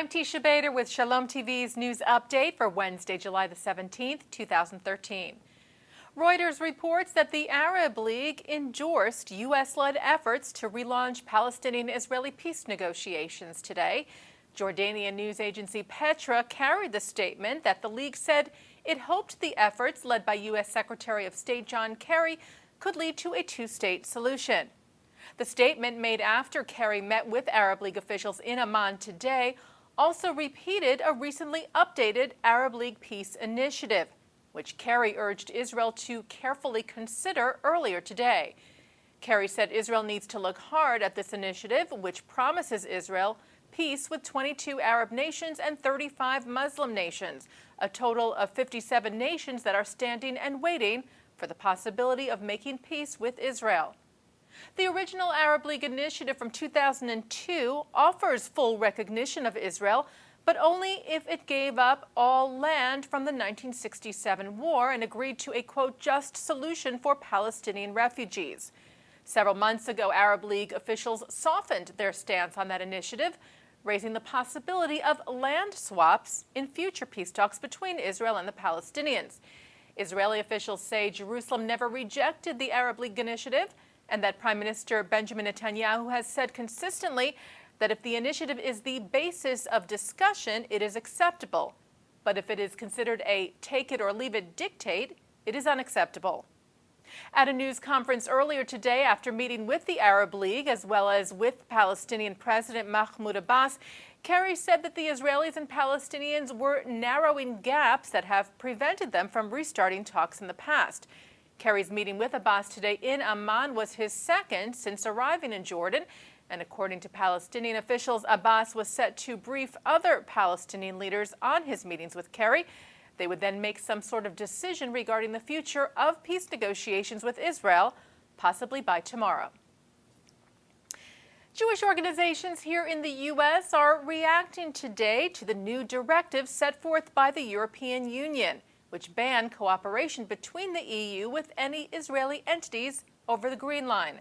I'm Teisha Bader with Shalom TV's news update for Wednesday, July the 17th, 2013. Reuters reports that the Arab League endorsed U.S.-led efforts to relaunch Palestinian-Israeli peace negotiations today. Jordanian news agency Petra carried the statement that the League said it hoped the efforts led by U.S. Secretary of State John Kerry could lead to a two-state solution. The statement, made after Kerry met with Arab League officials in Amman today, also repeated a recently updated Arab League peace initiative, which Kerry urged Israel to carefully consider earlier today. Kerry said Israel needs to look hard at this initiative, which promises Israel peace with 22 Arab nations and 35 Muslim nations, a total of 57 nations that are standing and waiting for the possibility of making peace with Israel. The original Arab League initiative from 2002 offers full recognition of Israel, but only if it gave up all land from the 1967 war and agreed to a, quote, just solution for Palestinian refugees. Several months ago, Arab League officials softened their stance on that initiative, raising the possibility of land swaps in future peace talks between Israel and the Palestinians. Israeli officials say Jerusalem never rejected the Arab League initiative, and that Prime Minister Benjamin Netanyahu has said consistently that if the initiative is the basis of discussion, it is acceptable. But if it is considered a take-it-or-leave-it dictate, it is unacceptable. At a news conference earlier today, after meeting with the Arab League as well as with Palestinian President Mahmoud Abbas, Kerry said that the Israelis and Palestinians were narrowing gaps that have prevented them from restarting talks in the past. Kerry's meeting with Abbas today in Amman was his second since arriving in Jordan, and according to Palestinian officials, Abbas was set to brief other Palestinian leaders on his meetings with Kerry. They would then make some sort of decision regarding the future of peace negotiations with Israel, possibly by tomorrow. Jewish organizations here in the U.S. are reacting today to the new directive set forth by the European Union, which ban cooperation between the EU with any Israeli entities over the Green Line.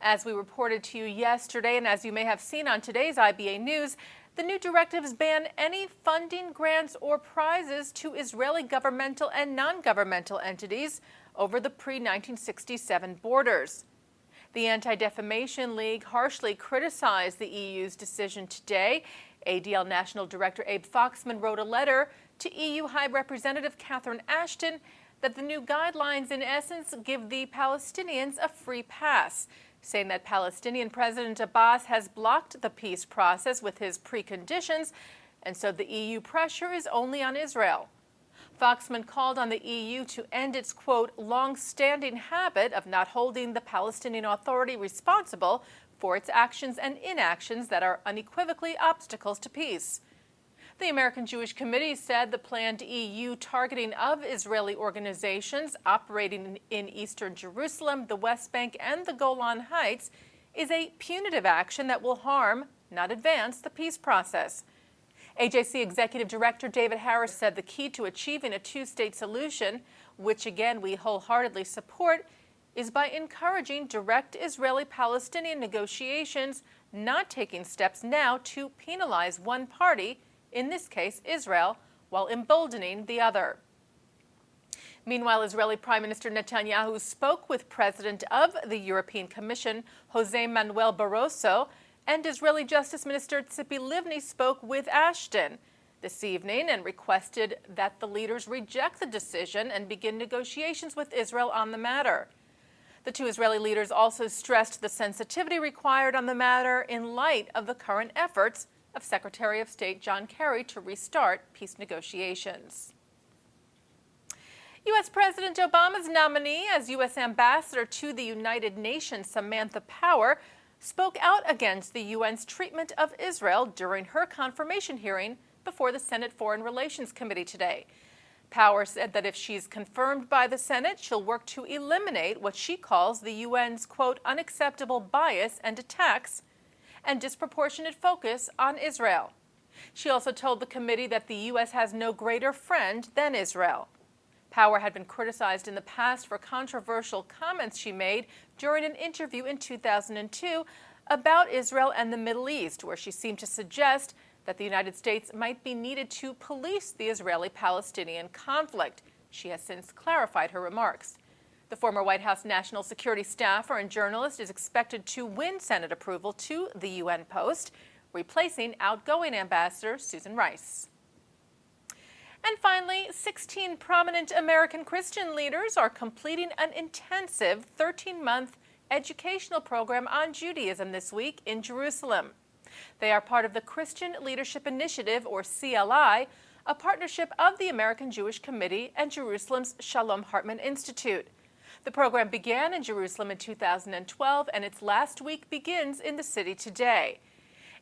As we reported to you yesterday, and as you may have seen on today's IBA News, the new directives ban any funding, grants, or prizes to Israeli governmental and non-governmental entities over the pre-1967 borders. The Anti-Defamation League harshly criticized the EU's decision today. ADL National Director Abe Foxman wrote a letter to EU High Representative Catherine Ashton that the new guidelines in essence give the Palestinians a free pass, saying that Palestinian President Abbas has blocked the peace process with his preconditions, and so the EU pressure is only on Israel. Foxman called on the EU to end its, quote, long-standing habit of not holding the Palestinian Authority responsible for its actions and inactions that are unequivocally obstacles to peace. The American Jewish Committee said the planned EU targeting of Israeli organizations operating in eastern Jerusalem, the West Bank, and the Golan Heights is a punitive action that will harm, not advance, the peace process. AJC Executive Director David Harris said the key to achieving a two-state solution, which again we wholeheartedly support, is by encouraging direct Israeli-Palestinian negotiations, not taking steps now to penalize one party, in this case Israel, while emboldening the other. Meanwhile, Israeli Prime Minister Netanyahu spoke with President of the European Commission, Jose Manuel Barroso, and Israeli Justice Minister Tzipi Livni spoke with Ashton this evening and requested that the leaders reject the decision and begin negotiations with Israel on the matter. The two Israeli leaders also stressed the sensitivity required on the matter in light of the current efforts of Secretary of State John Kerry to restart peace negotiations. U.S. President Obama's nominee as U.S. Ambassador to the United Nations, Samantha Power, spoke out against the UN's treatment of Israel during her confirmation hearing before the Senate Foreign Relations Committee today. Power said that if she's confirmed by the Senate, she'll work to eliminate what she calls the UN's, quote, unacceptable bias and attacks and disproportionate focus on Israel. She also told the committee that the U.S. has no greater friend than Israel. Power had been criticized in the past for controversial comments she made during an interview in 2002 about Israel and the Middle East, where she seemed to suggest that the United States might be needed to police the Israeli-Palestinian conflict. She has since clarified her remarks. The former White House national security staffer and journalist is expected to win Senate approval to the UN post, replacing outgoing Ambassador Susan Rice. And finally, 16 prominent American Christian leaders are completing an intensive 13-month educational program on Judaism this week in Jerusalem. They are part of the Christian Leadership Initiative, or CLI, a partnership of the American Jewish Committee and Jerusalem's Shalom Hartman Institute. The program began in Jerusalem in 2012, and its last week begins in the city today.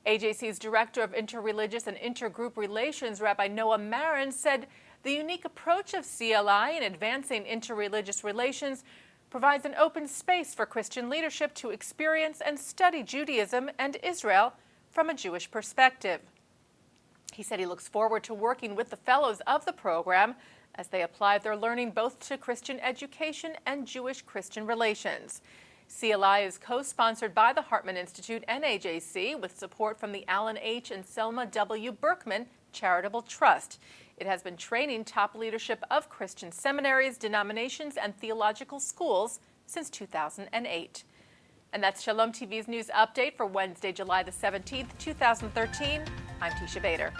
AJC's Director of Interreligious and Intergroup Relations, Rabbi Noah Marin, said the unique approach of CLI in advancing interreligious relations provides an open space for Christian leadership to experience and study Judaism and Israel from a Jewish perspective. He said he looks forward to working with the fellows of the program as they apply their learning both to Christian education and Jewish-Christian relations. CLI is co-sponsored by the Hartman Institute and AJC with support from the Alan H. and Selma W. Berkman Charitable Trust. It has been training top leadership of Christian seminaries, denominations, and theological schools since 2008. And that's Shalom TV's news update for Wednesday, July the 17th, 2013. I'm Teisha Bader.